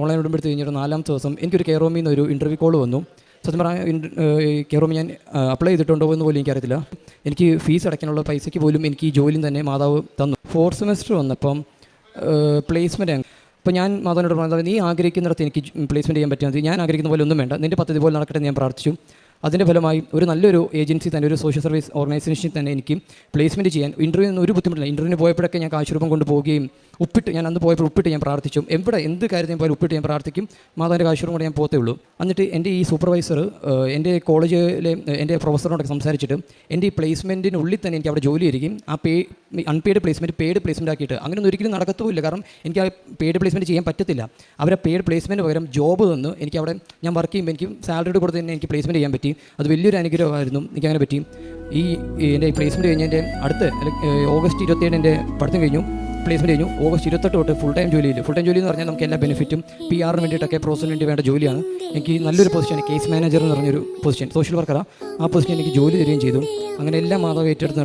Online ഉടമ്പെടുത്ത് കഴിഞ്ഞിട്ട് 4-ാമത്തെ ദിവസം എനിക്കൊരു കെയർ ഹോമിൽ നിന്ന് ഒരു ഇൻ്റർവ്യൂ കോൾ വന്നു. സത്യം പറഞ്ഞാൽ കെയർ ഹോമിൽ ഞാൻ അപ്ലൈ ചെയ്തിട്ടുണ്ടോ എന്ന് പോലും എനിക്കറിയത്തില്ല. എനിക്ക് ഫീസ് അടയ്ക്കാനുള്ള പൈസയ്ക്ക് പോലും എനിക്ക് ഈ ജോലിയും തന്നെ മാതാവ് തന്നു. 4th സെമസ്റ്റർ വന്നപ്പം പ്ലേസ്മെൻറ്റ്. അപ്പോൾ ഞാൻ മാതാവിനോട് പറഞ്ഞത്, നീ ആഗ്രഹിക്കുന്നിടത്ത് എനിക്ക് പ്ലേസ്മെൻറ്റ് ചെയ്യാൻ പറ്റിയാൽ മതി, ഞാൻ ആഗ്രഹിക്കുന്ന പോലെ ഒന്നും വേണ്ട, നിൻ്റെ പദ്ധതി പോലെ നടക്കട്ടെ ഞാൻ പ്രാർത്ഥിച്ചു. അതിൻ്റെ ഫലമായി ഒരു നല്ലൊരു ഏജൻസി തന്നെ, ഒരു സോഷ്യൽ സർവീസ് ഓർഗനൈസേഷനിൽ തന്നെ എനിക്ക് പ്ലേസ്മെൻറ്റ് ചെയ്യാൻ ഇൻ്റർവ്യൂവിന് ഒരു ബുദ്ധിമുട്ടില്ല. ഇൻ്റർവ്യൂവിന് പോയപ്പോഴൊക്കെ ഞാൻ കാശുരൂപം കൊണ്ട് പോവുകയും ഞാൻ അന്ന് പോയപ്പോൾ ഉപ്പിട്ട് ഞാൻ പ്രാർത്ഥിച്ചു. എന്ത് കാര്യത്തിന് പോയാലും ഉപ്പിട്ട് ഞാൻ പ്രാർത്ഥിക്കും. മാതാവിൻ്റെ കാശുരൂപം കൊണ്ട് ഞാൻ പോകത്തേ ഉള്ളൂ. എന്നിട്ട് എൻ്റെ ഈ സൂപ്പർവൈസർ എൻ്റെ കോളേജിലെ എൻ്റെ പ്രൊഫസറിനോടൊക്കെ സംസാരിച്ചിട്ട് എൻ്റെ ഈ പ്ലേസ്മെൻറ്റിനുള്ളിൽ തന്നെ എനിക്ക് അവിടെ ജോലി ആയിരിക്കും. ആ അൺപെയ്ഡ് പ്ലേസ്മെൻറ്റ് പെയ്ഡ് പ്ലേസ്മെൻറ്റ് ആക്കിയിട്ട് അങ്ങനെയൊന്നും ഒരിക്കലും നടക്കത്തുമില്ല. കാരണം എനിക്ക് ആ പെയ്ഡ് പ്ലേസ്മെൻറ്റ് ചെയ്യാൻ പറ്റത്തില്ല. അവരെ പെയ്ഡ് പ്ലേസ്മെൻറ്റ് പകരം ജോബ് തന്ന് എനിക്ക് അവിടെ ഞാൻ വർക്ക് ചെയ്യുമ്പോൾ എനിക്ക് സാലറിയുടെ കൂടെ തന്നെ എനിക്ക് പ്ലേസ്മെൻറ്റ് ചെയ്യാൻ പറ്റി. അത് വലിയൊരു അനുഗ്രഹമായിരുന്നു. എനിക്കങ്ങനെ പറ്റി. എൻ്റെ പ്ലേസ്മെൻറ്റ് കഴിഞ്ഞ് എൻ്റെ അടുത്ത് ഓഗസ്റ്റ് 27 എൻ്റെ പഠിത്തം കഴിഞ്ഞു, പ്ലേസ്മെൻറ്റ് കഴിഞ്ഞു. ഓഗസ്റ്റ് 28 തൊട്ട് ഫുൾ ടൈം ജോലി എന്ന് പറഞ്ഞാൽ നമുക്ക് എല്ലാ ബെനിഫിറ്റും PR വേണ്ടിയിട്ടൊക്കെ പ്രോസസ്സിന് വേണ്ടി വേണ്ട ജോലിയാണ്. എനിക്ക് നല്ലൊരു പൊസിഷൻ, കേസ് മാനേജർ എന്ന് പറഞ്ഞൊരു പൊസിഷൻ, സോഷ്യൽ വർക്കറാണ്. ആ പൊസിഷൻ എനിക്ക് ജോലി തരികയും ചെയ്തു. അങ്ങനെ എല്ലാ മാതാവ് ഏറ്റെടുത്ത്